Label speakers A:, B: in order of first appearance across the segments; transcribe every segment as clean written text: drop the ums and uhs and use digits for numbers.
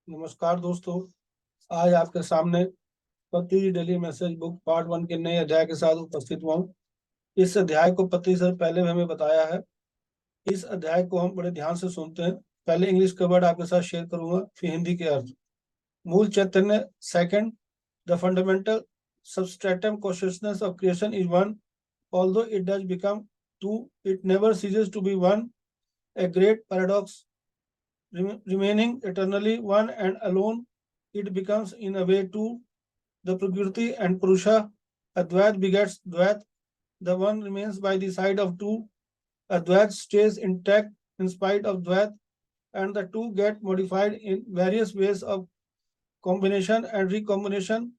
A: नमस्कार दोस्तों। आज आपके सामने Patanjali daily message book part 1 के नए अध्याय के साथ उपस्थित हुआ हूँ। इस अध्याय को पतंजलि सर पहले भी हमें बताया है। इस अध्याय को हम बड़े ध्यान से सुनते हैं। पहले इंग्लिश के वर्ड आपके साथ शेयर करूंगा, फिर हिंदी के अर्थ। मूल चैतन्य second, the fundamental substratum consciousness of creation is one, although it does become two, it never ceases to be one, a great paradox. Remaining eternally one and alone, it becomes in a way two, the Prakriti and Purusha. Advait begets Dvait. The one remains by the side of two. Advait stays intact in spite of Dvait, and the two get modified in various ways of combination and recombination,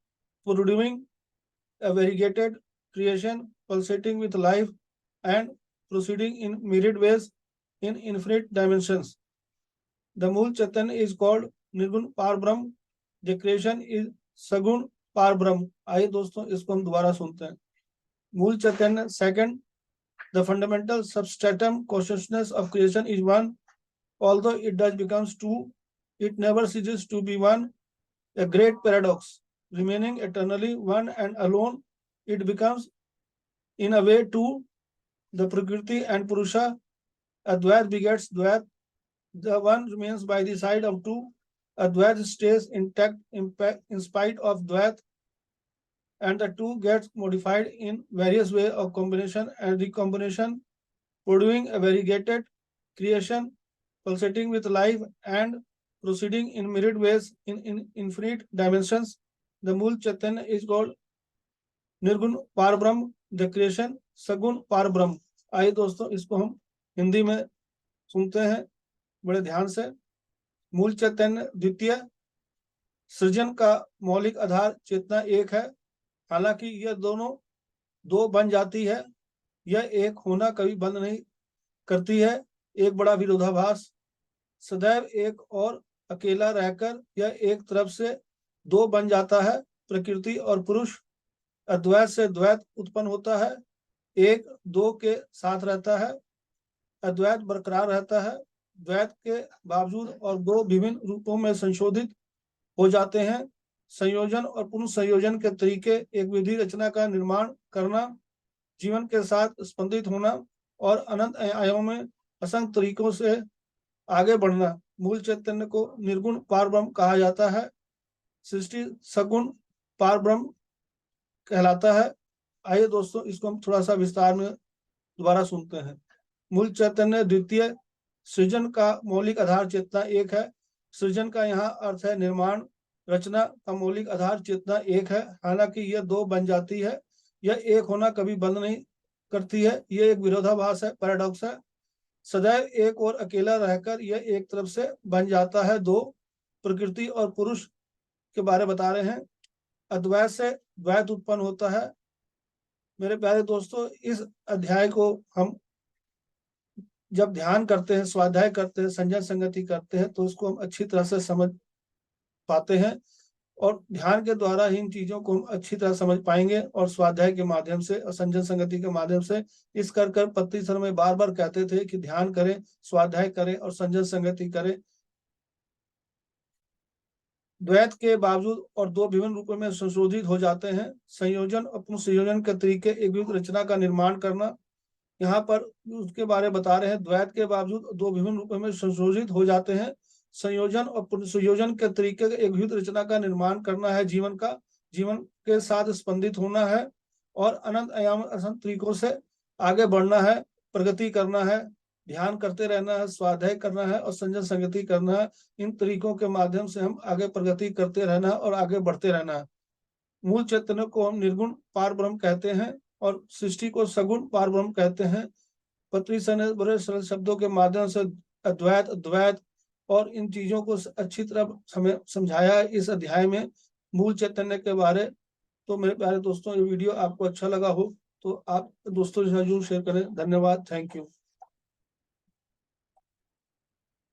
A: producing a variegated creation pulsating with life and proceeding in myriad ways in infinite dimensions. The Mool Chaitanya is called Nirgun Parbrahm. The creation is Sagun Parbrahm. आइए दोस्तों इसको हम दोबारा सुनते हैं। मूल चैतन्य second, the fundamental substratum consciousness of creation is one, although it does becomes two, it never ceases to be one, a great paradox. Remaining eternally one and alone, it becomes in a way two, the Prakriti and Purusha. Advait begets Dvait. The one remains by the side of two. Advait stays intact in spite of Dvait, and the two gets modified in various ways of combination and recombination, producing a variegated creation, pulsating with life and proceeding in myriad ways in infinite dimensions. The Mool Chaitanya is called निर्गुण पार ब्रह्म, the creation सगुण पार ब्रह्म। आइए दोस्तों इसको हम हिंदी में सुनते हैं बड़े ध्यान से। मूल चैतन्य द्वितीय, सृजन का मौलिक आधार चेतना एक है, हालांकि यह दोनों दो बन जाती है। यह एक होना कभी बंद नहीं करती है, एक बड़ा विरोधाभास। सदैव एक और अकेला रहकर यह एक तरफ से दो बन जाता है, प्रकृति और पुरुष। अद्वैत से द्वैत उत्पन्न होता है, एक दो के साथ रहता है, अद्वैत बरकरार रहता है। द्वैत के बावजूद और दो विभिन्न रूपों में संशोधित हो जाते हैं। संयोजन और पुनर्संयोजन के तरीके, एक विधि रचना का निर्माण करना, जीवन के साथ स्पंदित होना और अनंत आयामों में असंख्य तरीकों से आगे बढ़ना। मूल चैतन्य को निर्गुण पार ब्रह्म कहा जाता है। सृष्टि सगुण पार ब्रह्म कहलाता है। आइए दोस्तों इसको हम थोड़ा सा विस्तार में दोबारा सुनते हैं। मूल चैतन्य द्वितीय, सृजन का मौलिक आधार चेतना एक है। सृजन का यहाँ अर्थ है निर्माण। रचना का मौलिक आधार चेतना एक है, हालांकि यह दो बन जाती है। यह एक होना कभी बंद नहीं करती है, यह एक विरोधाभास है, पैराडॉक्स है। सदैव एक और अकेला रहकर यह एक तरफ से बन जाता है दो, प्रकृति और पुरुष के बारे बता रहे हैं। अद्वैत से द्वैत उत्पन्न होता है। मेरे प्यारे दोस्तों, इस अध्याय को हम जब ध्यान करते हैं, स्वाध्याय करते हैं, संजन संगति करते हैं, तो उसको हम अच्छी तरह से समझ पाते हैं और ध्यान के द्वारा ही इन चीजों को हम अच्छी तरह समझ पाएंगे। और स्वाध्याय के माध्यम से और संजन संगति के माध्यम से इस कर पत्ती सर में बार बार कहते थे कि ध्यान करें, स्वाध्याय करें और संजन संगति करें। द्वैत के बावजूद और दो विभिन्न रूपों में संशोधित हो जाते हैं। संयोजन और पुनर्संयोजन के तरीके, एक विविध रचना का निर्माण करना, यहाँ पर उसके बारे में बता रहे हैं। द्वैत के बावजूद दो विभिन्न रूपों में संशोधित हो जाते हैं। संयोजन और पुनर्संयोजन के तरीके, एक विविध रचना का निर्माण करना है जीवन का, जीवन के साथ स्पंदित होना है और अनंत आयाम असंख्य तरीकों से आगे बढ़ना है, प्रगति करना है, ध्यान करते रहना है, स्वाध्याय करना है और संजन संगति करना है। इन तरीकों के माध्यम से हम आगे प्रगति करते रहना है और आगे बढ़ते रहना है। मूल चैतन्य को हम निर्गुण पार ब्रह्म कहते हैं और सृष्टि को सगुण पार ब्रह्म कहते हैं। पत्री सर ने बड़े सरल शब्दों के माध्यम से अद्वैत, द्वैत और इन चीजों को अच्छी तरह समझाया है इस अध्याय में मूल चैतन्य के बारे। तो मेरे प्यारे दोस्तों, ये वीडियो आपको अच्छा लगा हो तो आप दोस्तों से जरूर शेयर करें। धन्यवाद, थैंक यू।